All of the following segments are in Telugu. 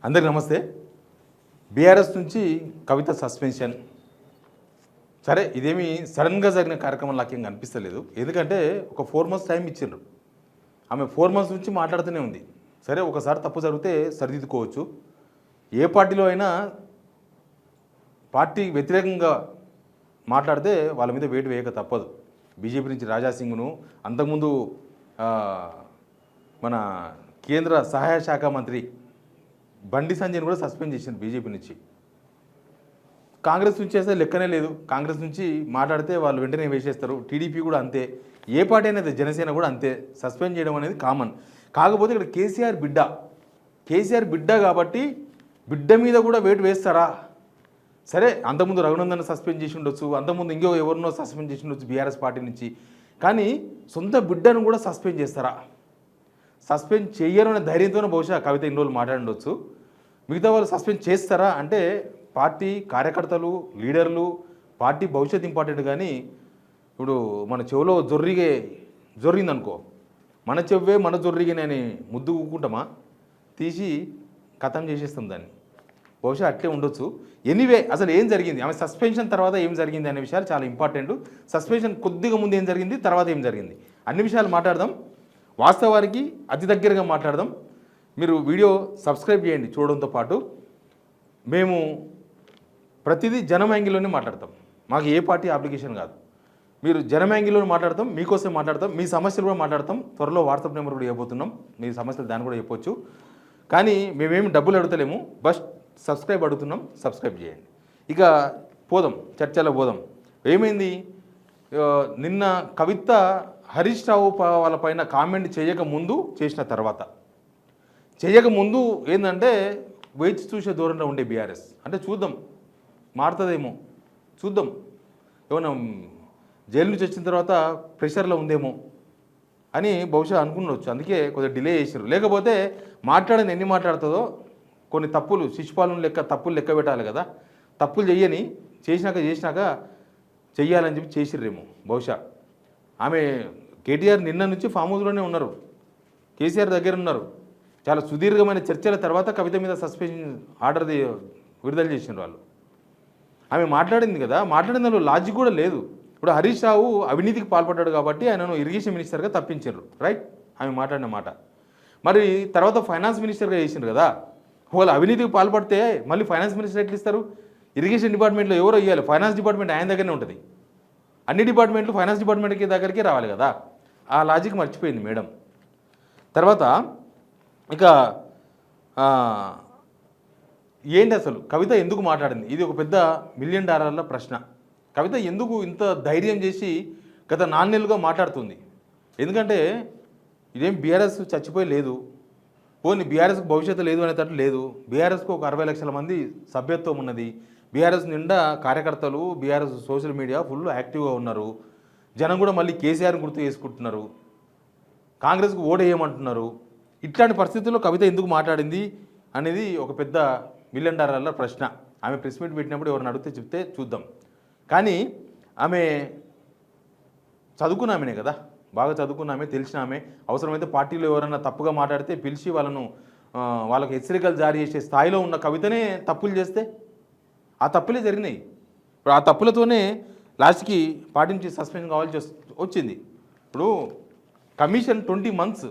అందరికీ నమస్తే. బీఆర్ఎస్ నుంచి కవిత సస్పెన్షన్. సరే, ఇదేమి సడన్గా జరిగిన కార్యక్రమం లాకేం కనిపిస్తలేదు. ఎందుకంటే ఒక 4 months టైం ఇచ్చిండ్రు. ఆమె 4 months నుంచి మాట్లాడుతూనే ఉంది. సరే, ఒకసారి తప్పు జరిగితే సరిదిద్దుకోవచ్చు. ఏ పార్టీలో అయినా పార్టీ వ్యతిరేకంగా మాట్లాడితే వాళ్ళ మీద వేటు వేయక తప్పదు. బీజేపీ నుంచి రాజాసింగ్ను, అంతకుముందు మన కేంద్ర సహాయ శాఖ మంత్రి బండి సంజయ్ని కూడా సస్పెండ్ చేసింది బీజేపీ నుంచి. కాంగ్రెస్ నుంచి అయితే లెక్కనే లేదు. కాంగ్రెస్ నుంచి మాట్లాడితే వాళ్ళు వెంటనే వేసేస్తారు. టీడీపీ కూడా అంతే. ఏ పార్టీ అనేది, జనసేన కూడా అంతే. సస్పెండ్ చేయడం అనేది కామన్. కాకపోతే ఇక్కడ కేసీఆర్ బిడ్డ కాబట్టి బిడ్డ మీద కూడా వేటు వేస్తారా? సరే, అంతకుముందు రఘునందన్ సస్పెండ్ చేసి ఉండొచ్చు, అంతకుముందు ఇంకో ఎవరినో సస్పెండ్ చేసి ఉండొచ్చు బీఆర్ఎస్ పార్టీ నుంచి. కానీ సొంత బిడ్డను కూడా సస్పెండ్ చేస్తారా? సస్పెండ్ చేయరు అనే ధైర్యంతోనే బహుశా కవిత ఇన్ని రోజులు మాట్లాడుండొచ్చు. మిగతా వాళ్ళు సస్పెండ్ చేస్తారా అంటే పార్టీ కార్యకర్తలు, లీడర్లు, పార్టీ భవిష్యత్తు ఇంపార్టెంట్. కానీ ఇప్పుడు మన చెవిలో జొర్రిందనుకో, మన చెవ్వే మన జొర్రిగానే అని ముద్దు కూకుంటామా, తీసి ఖతం చేసేస్తాం దాన్ని. బహుశా అట్లే ఉండొచ్చు. ఎనీవే, అసలు ఏం జరిగింది, ఆమె సస్పెన్షన్ తర్వాత ఏం జరిగింది అనే విషయాలు చాలా ఇంపార్టెంట్. సస్పెన్షన్ కొద్దిగా ముందు ఏం జరిగింది, తర్వాత ఏం జరిగింది, అన్ని విషయాలు మాట్లాడదాం. వాస్తవానికి అతి దగ్గరగా మాట్లాడదాం. మీరు వీడియో సబ్స్క్రైబ్ చేయండి చూడడంతో పాటు. మేము ప్రతిదీ జనం యాంగిల్లోనే మాట్లాడతాం. మాకు ఏ పార్టీ అప్లికేషన్ కాదు. మీరు జనం యాంగిల్లోనే మాట్లాడతాం, మీకోసం మాట్లాడతాం, మీ సమస్యలు కూడా మాట్లాడతాం. త్వరలో వాట్సాప్ నెంబర్ కూడా ఇవ్వబోతున్నాం. మీ సమస్యలు దాన్ని కూడా చెప్పొచ్చు. కానీ మేమేమి డబ్బులు అడుగుతలేము, బస్ సబ్స్క్రైబ్ అడుగుతున్నాం. సబ్స్క్రైబ్ చేయండి. ఇక పోదాం, చర్చలో పోదాం. ఏమైంది, నిన్న కవిత హరీష్ రావు వాళ్ళపైన కామెంట్ చేయకముందు, చేసిన తర్వాత, చేయకముందు ఏంటంటే వేచి చూసే దూరంలో ఉండే బీఆర్ఎస్. అంటే చూద్దాం, మారుతుందేమో, చూద్దాం. ఏమన్నా జైలు నుంచి వచ్చిన తర్వాత ప్రెషర్లో ఉందేమో అని బహుశా అనుకున్నవచ్చు. అందుకే కొద్దిగా డిలే చేసారు. లేకపోతే మాట్లాడని ఎన్ని మాట్లాడుతుందో, కొన్ని తప్పులు శిశుపాలను తప్పులు లెక్క పెట్టాలి కదా. తప్పులు చెయ్యని చేసినాక చెయ్యాలని చెప్పి చేసిర్రేమో బహుశా. ఆమె కేటీఆర్ నిన్న నుంచి ఫామ్ హౌస్లోనే ఉన్నారు, కేసీఆర్ దగ్గర ఉన్నారు. చాలా సుదీర్ఘమైన చర్చల తర్వాత కవిత మీద సస్పెన్షన్ ఆర్డర్ విడుదల చేసిన వాళ్ళు. ఆమె మాట్లాడింది కదా, మాట్లాడిన దానిలో లాజిక్ కూడా లేదు. ఇప్పుడు హరీష్ రావు అవినీతికి పాల్పడ్డాడు కాబట్టి ఆయనను ఇరిగేషన్ మినిస్టర్గా తప్పించారు, రైట్? ఆమె మాట్లాడిన మాట. మరి తర్వాత ఫైనాన్స్ మినిస్టర్గా చేసిండ్రు కదా. వాళ్ళు అవినీతికి పాల్పడితే మళ్ళీ ఫైనాన్స్ మినిస్టర్ ఎట్లా ఇస్తారు? ఇరిగేషన్ డిపార్ట్మెంట్లో ఎవరో ఇవ్వాలి, ఫైనాన్స్ డిపార్ట్మెంట్ ఆయన దగ్గరనే ఉంటుంది. అన్ని డిపార్ట్మెంట్లు ఫైనాన్స్ డిపార్ట్మెంట్కి దగ్గరికి రావాలి కదా. ఆ లాజిక్ మర్చిపోయింది మేడం. తర్వాత ఇక ఏంటి అసలు కవిత ఎందుకు మాట్లాడింది? ఇది ఒక పెద్ద $1 మిలియన్ ప్రశ్న. కవిత ఎందుకు ఇంత ధైర్యం చేసి గత 4 నెలలుగా మాట్లాడుతుంది? ఎందుకంటే ఇదేం బీఆర్ఎస్ చచ్చిపోయి లేదు, పోనీ బీఆర్ఎస్కి భవిష్యత్తు లేదు అనేటట్టు లేదు. బీఆర్ఎస్కు ఒక 60 లక్షల మంది సభ్యత్వం ఉన్నది. బీఆర్ఎస్ నిండా కార్యకర్తలు, బీఆర్ఎస్ సోషల్ మీడియా ఫుల్ యాక్టివ్గా ఉన్నారు. జనం కూడా మళ్ళీ కేసీఆర్ని గుర్తు చేసుకుంటున్నారు, కాంగ్రెస్కు ఓటు వేయమంటున్నారు. ఇట్లాంటి పరిస్థితుల్లో కవిత ఎందుకు మాట్లాడింది అనేది ఒక పెద్ద $1 మిలియన్ ప్రశ్న. ఆమె ప్రెస్ మీట్ పెట్టినప్పుడు ఎవరిని అడిగితే చెప్తే చూద్దాం. కానీ ఆమె చదువుకున్న ఆమెనే కదా, బాగా చదువుకున్న ఆమె, తెలిసిన ఆమె. అవసరమైతే పార్టీలో ఎవరైనా తప్పుగా మాట్లాడితే పిలిచి వాళ్ళకు హెచ్చరికలు జారీ చేసే స్థాయిలో ఉన్న కవితనే తప్పులు చేస్తే ఆ తప్పులే జరిగినాయి. ఇప్పుడు ఆ తప్పులతోనే లాస్ట్కి పార్టీ నుంచి సస్పెన్షన్ కావాల్సి వచ్చింది. ఇప్పుడు commission 20 months,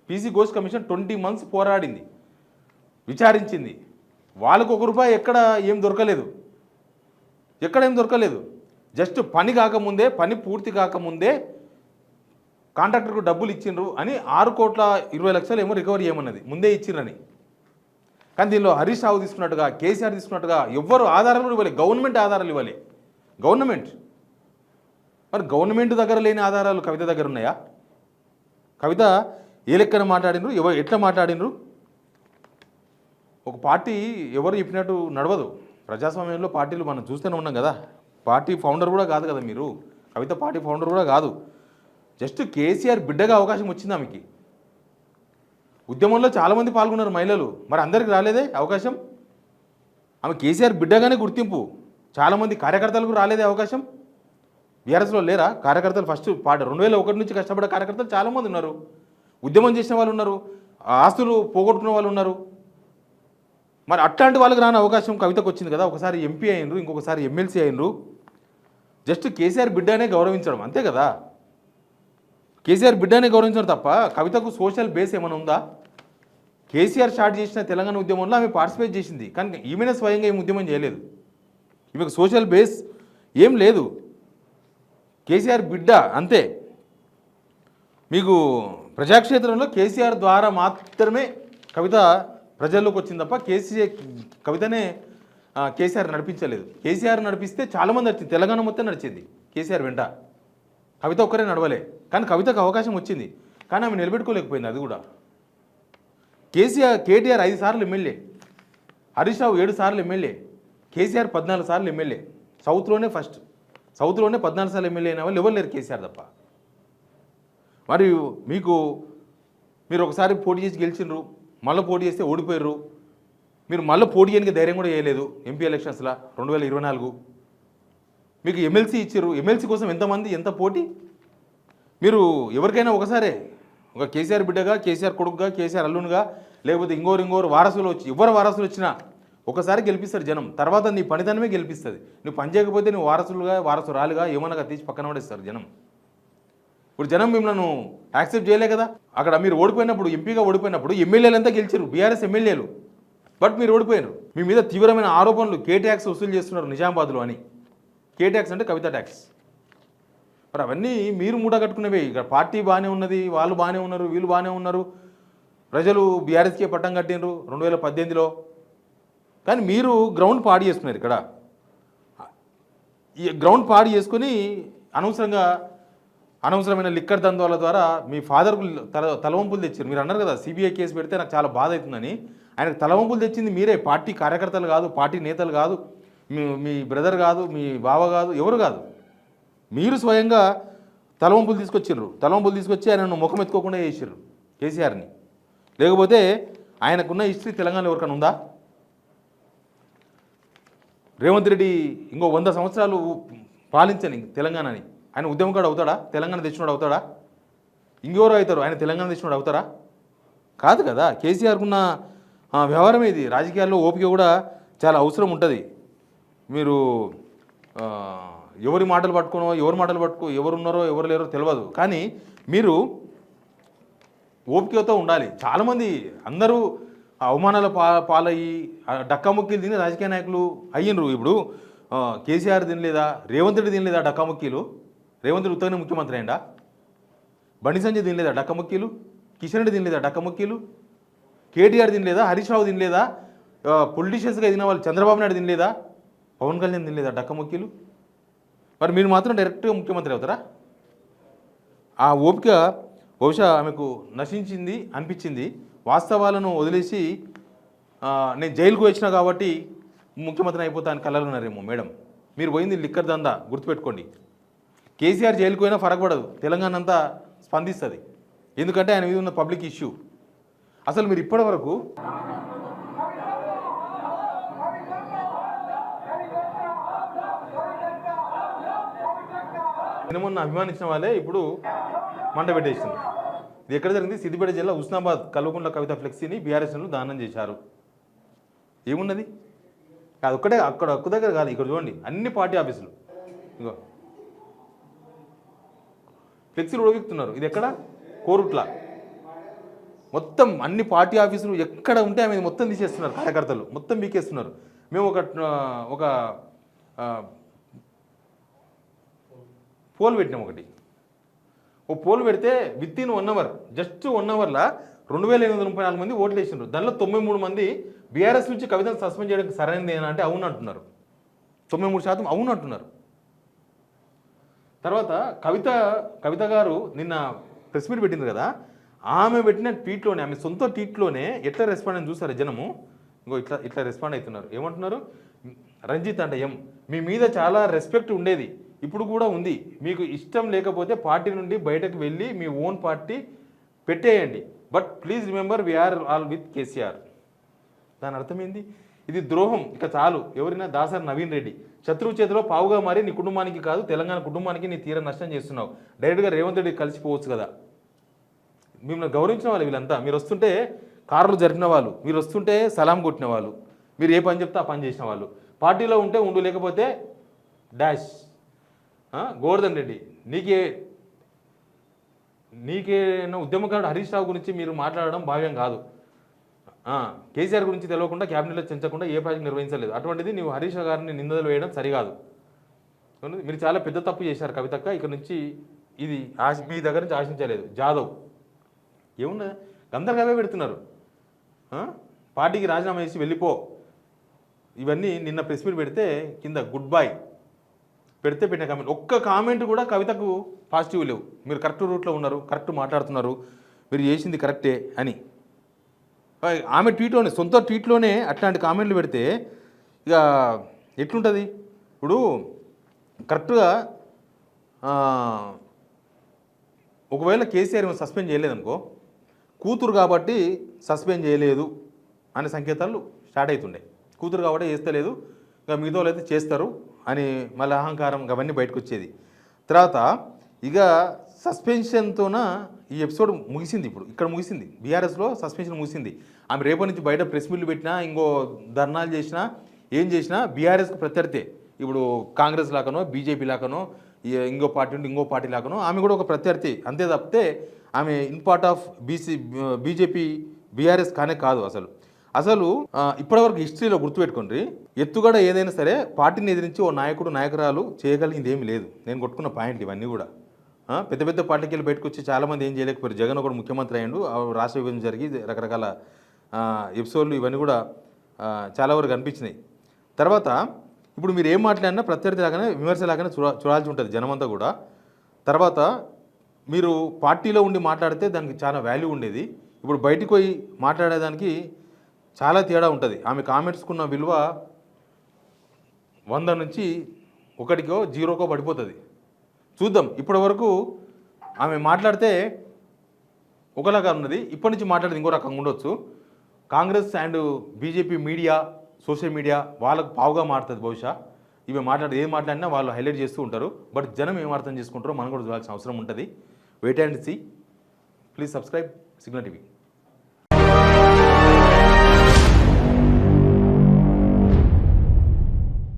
PC Ghosh commission 20 months పోరాడింది, విచారించింది. వాళ్ళకు ₹1 ఎక్కడ ఏం దొరకలేదు. జస్ట్ పని పూర్తి కాకముందే కాంట్రాక్టర్కు డబ్బులు ఇచ్చిండ్రు అని 6,20,00,000 ఏమో రికవరీ చేయమన్నది, ముందే ఇచ్చిండ్రని. కానీ దీనిలో హరీష్ రావు తీసుకున్నట్టుగా, కేసీఆర్ తీసుకున్నట్టుగా ఎవ్వరు ఆధారాలు కూడా ఇవ్వాలి. గవర్నమెంట్ ఆధారాలు ఇవ్వాలి. మరి గవర్నమెంట్ దగ్గర లేని ఆధారాలు కవిత దగ్గర ఉన్నాయా? కవిత ఏ లెక్కన మాట్లాడినరు, ఎట్లా మాట్లాడినరు? ఒక పార్టీ ఎవరు చెప్పినట్టు నడవదు. ప్రజాస్వామ్యంలో పార్టీలు మనం చూస్తూనే ఉన్నాం కదా. పార్టీ ఫౌండర్ కూడా కాదు కదా మీరు, కవిత పార్టీ ఫౌండర్ కూడా కాదు. జస్ట్ కేసీఆర్ బిడ్డగా అవకాశం వచ్చింది ఆమెకి. ఉద్యమంలో చాలామంది పాల్గొన్నారు మహిళలు, మరి అందరికి రాలేదే అవకాశం. ఆమె కేసీఆర్ బిడ్డగానే గుర్తింపు. చాలామంది కార్యకర్తలకు రాలేదే అవకాశం. బీఆర్ఎస్లో లేరా కార్యకర్తలు? ఫస్ట్ 2001 నుంచి కష్టపడే కార్యకర్తలు చాలామంది ఉన్నారు. ఉద్యమం చేసిన వాళ్ళు ఉన్నారు, ఆస్తులు పోగొట్టుకున్న వాళ్ళు ఉన్నారు. మరి అట్లాంటి వాళ్ళకి రాని అవకాశం కవితకు వచ్చింది కదా. ఒకసారి ఎంపీ అయినరు, ఇంకొకసారి ఎమ్మెల్సీ అయినరు. జస్ట్ కేసీఆర్ బిడ్డనే గౌరవించడం అంతే కదా. కేసీఆర్ బిడ్డనే గౌరవించడం తప్ప కవితకు సోషల్ బేస్ ఏమైనా ఉందా? కేసీఆర్ స్టార్ట్ చేసిన తెలంగాణ ఉద్యమంలో ఆమె పార్టిసిపేట్ చేసింది, కానీ ఈమెనే స్వయంగా ఏం ఉద్యమం చేయలేదు. ఈమెకు సోషల్ బేస్ ఏం లేదు. కేసీఆర్ బిడ్డ అంతే. మీకు ప్రజాక్షేత్రంలో కేసీఆర్ ద్వారా మాత్రమే కవిత ప్రజల్లోకి వచ్చింది తప్ప కవితనే కేసీఆర్ నడిపించలేదు. కేసీఆర్ నడిపిస్తే చాలామంది వచ్చింది, తెలంగాణ మొత్తం నడిచింది కేసీఆర్ వెంట. కవిత ఒక్కరే నడవలే, కానీ కవితకు అవకాశం వచ్చింది, కానీ ఆమె నిలబెట్టుకోలేకపోయింది. అది కూడా కేటీఆర్ 5 సార్లు ఎమ్మెల్యే, హరీష్ రావు 7 సార్లు ఎమ్మెల్యే, కేసీఆర్ 14 సార్లు ఎమ్మెల్యే. సౌత్లోనే 14 సార్లు ఎమ్మెల్యే అయిన వాళ్ళు ఎవరు లేరు కేసీఆర్ తప్ప. మరి మీరు ఒకసారి పోటీ చేసి గెలిచినారు, మళ్ళీ పోటీ చేస్తే ఓడిపోయారు. మీరు మళ్ళీ పోటీ చేయడానికి ధైర్యం కూడా చేయలేదు ఎంపీ ఎలక్షన్స్లో 2024. మీకు ఎమ్మెల్సీ ఇచ్చారు, ఎమ్మెల్సీ కోసం ఎంతమంది, ఎంత పోటీ. మీరు ఎవరికైనా ఒకసారే ఒక కేసీఆర్ బిడ్డగా, కేసీఆర్ కొడుకుగా, కేసీఆర్ అల్లునుగా, లేకపోతే ఇంకోరు వారసులు వచ్చి ఎవరు వారసులు వచ్చినా ఒకసారి గెలిపిస్తారు జనం. తర్వాత నీ పనితనమే గెలిపిస్తుంది. నువ్వు పని చేయకపోతే నువ్వు వారసురాలుగా ఏమన్నా తీసి పక్కన పడేస్తారు జనం. ఇప్పుడు జనం మిమ్మల్ని యాక్సెప్ట్ చేయలే కదా. అక్కడ మీరు ఓడిపోయినప్పుడు, ఎంపీగా ఓడిపోయినప్పుడు ఎమ్మెల్యేలు అంతా గెలిచారు, బీఆర్ఎస్ ఎమ్మెల్యేలు. బట్ మీరు ఓడిపోయారు. మీ మీద తీవ్రమైన ఆరోపణలు, కే ట్యాక్స్ వసూలు చేస్తున్నారు నిజామాబాద్లో అని. కే ట్యాక్స్ అంటే కవిత ట్యాక్స్. మరి అవన్నీ మీరు మూట కట్టుకునేవే. ఇక్కడ పార్టీ బాగానే ఉన్నది, వాళ్ళు బాగానే ఉన్నారు, వీళ్ళు బాగానే ఉన్నారు, ప్రజలు బీఆర్ఎస్కే పట్టం కట్టినారు 2018లో. కానీ మీరు గ్రౌండ్ పాడు చేసుకున్నారు. ఇక్కడ ఈ గ్రౌండ్ పాడు చేసుకొని అనవసరమైన లిక్కర్ దందాల ద్వారా మీ ఫాదర్కు తలవంపులు తెచ్చారు. మీరు అన్నారు కదా సిబిఐ కేసు పెడితే నాకు చాలా బాధ అవుతుందని. ఆయనకు తలవంపులు తెచ్చింది మీరే, పార్టీ కార్యకర్తలు కాదు, పార్టీ నేతలు కాదు, మీ బ్రదర్ కాదు, మీ బావ కాదు, ఎవరు కాదు. మీరు స్వయంగా తలవంపులు తీసుకొచ్చి ఆయనను ముఖం ఎత్తుకోకుండా చేసారు కేసీఆర్ని. లేకపోతే ఆయనకున్న హిస్టరీ తెలంగాణలో ఎవరికైనా ఉందా? రేవంత్ రెడ్డి ఇంకో 100 సంవత్సరాలు పాలించని తెలంగాణని, ఆయన ఉద్యమకాడు అవుతాడా? తెలంగాణ తెచ్చినోడు అవుతాడా? ఇంకెవరు అవుతారు? ఆయన తెలంగాణ తెచ్చినోడు అవుతారా? కాదు కదా. కేసీఆర్కున్న వ్యవహారం ఇది. రాజకీయాల్లో ఓపిక కూడా చాలా అవసరం ఉంటుంది. మీరు ఎవరి మాటలు పట్టుకో ఎవరున్నారో ఎవరు లేరో తెలియదు, కానీ మీరు ఓపికతో ఉండాలి. చాలామంది అందరూ అవమానాల పాలయ్యి డక్కాముక్కీలు తిని రాజకీయ నాయకులు అయ్యిండ్రు. ఇప్పుడు కేసీఆర్ తినలేదా? రేవంత్ రెడ్డి తినలేదా డక్కాముక్కీలు? రేవంత్ రెడ్డి ఉత్తగానే ముఖ్యమంత్రి అయిందా? బండి సంజయ్ తినలేదా డక్కాముక్కీలు? కిషన్ రెడ్డి తినలేదా డక్కాముక్కీలు? కేటీఆర్ తినలేదా? హరీష్ రావు తినలేదా? పొలిటీషియన్స్గా తిన వాళ్ళు చంద్రబాబు నాయుడు తినలేదా? పవన్ కళ్యాణ్ తినలేదా డక్కాముక్కీలు? మరి మీరు మాత్రం డైరెక్ట్గా ముఖ్యమంత్రి అవుతారా? ఆ ఓపిక బహుశా ఆమెకు నశించింది అనిపించింది. వాస్తవాలను వదిలేసి నేను జైలుకు వచ్చినా కాబట్టి ముఖ్యమంత్రి అయిపోతాను కలలున్నారేమో మేడం. మీరు పోయింది లిక్కర్ దందా, గుర్తుపెట్టుకోండి. కేసీఆర్ జైలుకు పోయినా ఫరక్ పడదు, తెలంగాణ అంతా స్పందిస్తుంది. ఎందుకంటే ఆయన మీద ఉన్న పబ్లిక్ ఇష్యూ. అసలు మీరు ఇప్పటి వరకు సినిమాను అభిమానించిన వాళ్ళే ఇప్పుడు మంట పెట్టేసింది. ఇది ఎక్కడ జరిగింది? సిద్దిపేట జిల్లా హుస్నాబాద్ కల్వకుంట్ల కవిత ఫ్లెక్సీని బీఆర్ఎస్లు దానం చేశారు. ఏమున్నది? అది ఒక్కటే, అక్కడ ఒక్క దగ్గర కాదు, ఇక్కడ చూడండి అన్ని పార్టీ ఆఫీసులు ఇగో ఫ్లెక్సీలు ఉడవిస్తున్నారు. ఇది ఎక్కడ? కోరుట్ల. మొత్తం అన్ని పార్టీ ఆఫీసులు ఎక్కడ ఉంటే ఆమె మొత్తం తీసేస్తున్నారు, కార్యకర్తలు మొత్తం బీకేస్తున్నారు. మేము ఒక పోల్ పెట్టినాం. ఓ పోల్ పెడితే విత్ ఇన్ 1 అవర్, జస్ట్ 1 అవర్లో 2834 మంది ఓట్లు వేసినారు. దానిలో 93 మంది బీఆర్ఎస్ నుంచి కవితను సస్పెండ్ చేయడానికి సరైనది అంటే అవును అంటున్నారు. 93% అవును అంటున్నారు. తర్వాత కవిత గారు నిన్న ప్రెస్ మీట్ పెట్టింది కదా, ఆమె పెట్టిన ట్వీట్లోనే, ఆమె సొంత ట్వీట్లోనే ఎట్లా రెస్పాండ్ అని చూసారు జనము. ఇంకో ఇట్లా రెస్పాండ్ అవుతున్నారు. ఏమంటున్నారు? రంజిత్ అంటే మీ మీద చాలా రెస్పెక్ట్ ఉండేది, ఇప్పుడు కూడా ఉంది. మీకు ఇష్టం లేకపోతే పార్టీ నుండి బయటకు వెళ్ళి మీ ఓన్ పార్టీ పెట్టేయండి. But please remember we are all with KCR. దాని అర్థమైంది, ఇది ద్రోహం, ఇక చాలు. ఎవరైనా దాసరి నవీన్ రెడ్డి శత్రువు చేతిలో పావుగా మారి నీ కుటుంబానికి కాదు తెలంగాణ కుటుంబానికి నీ తీర నష్టం చేస్తున్నావు. డైరెక్ట్గా రేవంత్ రెడ్డి కలిసిపోవచ్చు కదా. మిమ్మల్ని గౌరవించిన వాళ్ళు వీళ్ళంతా. మీరు వస్తుంటే కార్లు జరిపిన వాళ్ళు, మీరు వస్తుంటే సలాం కొట్టిన వాళ్ళు, మీరు ఏ పని చెప్తే ఆ పని చేసిన వాళ్ళు. పార్టీలో ఉంటే ఉండు, లేకపోతే డాష్. గోవర్ధన్ రెడ్డి నీకే ఉద్యమకారుడు హరీష్ రావు గురించి మీరు మాట్లాడడం భావ్యం కాదు. కేసీఆర్ గురించి తెలియకుండా క్యాబినెట్లో చర్చించకుండా ఏ ప్రాజెక్ట్ నిర్వహించలేదు. అటువంటిది నువ్వు హరీష్ రావు గారిని నిందలు వేయడం సరికాదు. మీరు చాలా పెద్ద తప్పు చేశారు కవితక్క. ఇక్కడ నుంచి ఇది మీ దగ్గర నుంచి ఆశించలేదు. జాదవ్ ఏమున్నా గందరగోళమే పెడుతున్నారు. పార్టీకి రాజీనామా చేసి వెళ్ళిపో, ఇవన్నీ నిన్న ప్రెస్ మీట్ పెడితే కింద గుడ్ బై పెట్టిన కామెంట్, ఒక్క కామెంట్ కూడా కవితకు పాజిటివ్ లేవు. మీరు కరెక్ట్ రూట్లో ఉన్నారు, కరెక్ట్ మాట్లాడుతున్నారు, మీరు చేసింది కరెక్టే అని. ఆమె ట్వీట్లోనే, సొంత ట్వీట్లోనే అట్లాంటి కామెంట్లు పెడితే ఇక ఎట్లుంటుంది? ఇప్పుడు కరెక్ట్గా ఒకవేళ కేసీఆర్ సస్పెండ్ చేయలేదనుకో, కూతురు కాబట్టి సస్పెండ్ చేయలేదు అనే సంకేతాలు స్టార్ట్ అవుతుండే. కూతురు కాబట్టి చేస్తలేదు, ఇక మిగతా వాళ్ళు అయితే చేస్తారు అని మళ్ళీ అహంకారం అవన్నీ బయటకు వచ్చేది. తర్వాత ఇక సస్పెన్షన్తోన ఈ ఎపిసోడ్ ముగిసింది. ఇప్పుడు ఇక్కడ ముగిసింది, బీఆర్ఎస్లో సస్పెన్షన్ ముగిసింది. ఆమె రేపటి నుంచి బయట ప్రెస్ మీట్లు పెట్టినా, ఇంకో ధర్నాలు చేసినా, ఏం చేసినా బీఆర్ఎస్కు ప్రత్యర్థే. ఇప్పుడు కాంగ్రెస్ లాగానో, బీజేపీ లాగానో, ఇంకో పార్టీ ఉండి ఇంకో పార్టీ లాగానో ఆమె కూడా ఒక ప్రత్యర్థి. అంతే తప్పితే ఆమె in part of BJP BRS కానే కాదు. అసలు ఇప్పటివరకు హిస్టరీలో గుర్తుపెట్టుకోండి, ఎత్తుగడ ఏదైనా సరే పార్టీని ఎదిరించి ఓ నాయకుడు నాయకురాలు చేయగలిగింది ఏమీ లేదు. నేను కొట్టుకున్న పాయింట్ ఇవన్నీ కూడా. పెద్ద పెద్ద పార్టీకి వెళ్ళి బయటకు వచ్చి చాలామంది ఏం చేయలేకపోయారు. జగన్ ఒకడు ముఖ్యమంత్రి అయ్యిండు, రాష్ట్ర విభజన జరిగి రకరకాల ఎపిసోడ్లు ఇవన్నీ కూడా చాలా వరకు అనిపించినాయి. తర్వాత ఇప్పుడు మీరు ఏం మాట్లాడినా ప్రత్యర్థి లాగానే విమర్శలాగానే చూడాల్సి ఉంటుంది జనమంతా కూడా. తర్వాత మీరు పార్టీలో ఉండి మాట్లాడితే దానికి చాలా వాల్యూ ఉండేది. ఇప్పుడు బయటికి పోయి మాట్లాడేదానికి చాలా తేడా ఉంటుంది. ఆమె కామెంట్స్కున్న విలువ 100 నుంచి 1కో 0కో పడిపోతుంది. చూద్దాం. ఇప్పటి వరకు ఆమె మాట్లాడితే ఒకలాగా ఉన్నది, ఇప్పటి నుంచి మాట్లాడేది ఇంకో రకంగా ఉండొచ్చు. Congress and BJP media, social media వాళ్ళకు పావుగా మారుతుంది బహుశా. ఇవి ఏం మాట్లాడినా వాళ్ళు హైలైట్ చేస్తూ ఉంటారు. బట్ జనం ఏం అర్థం చేసుకుంటారో మనం కూడా చూడాల్సిన అవసరం ఉంటుంది. Wait and see. Please subscribe Signal TV.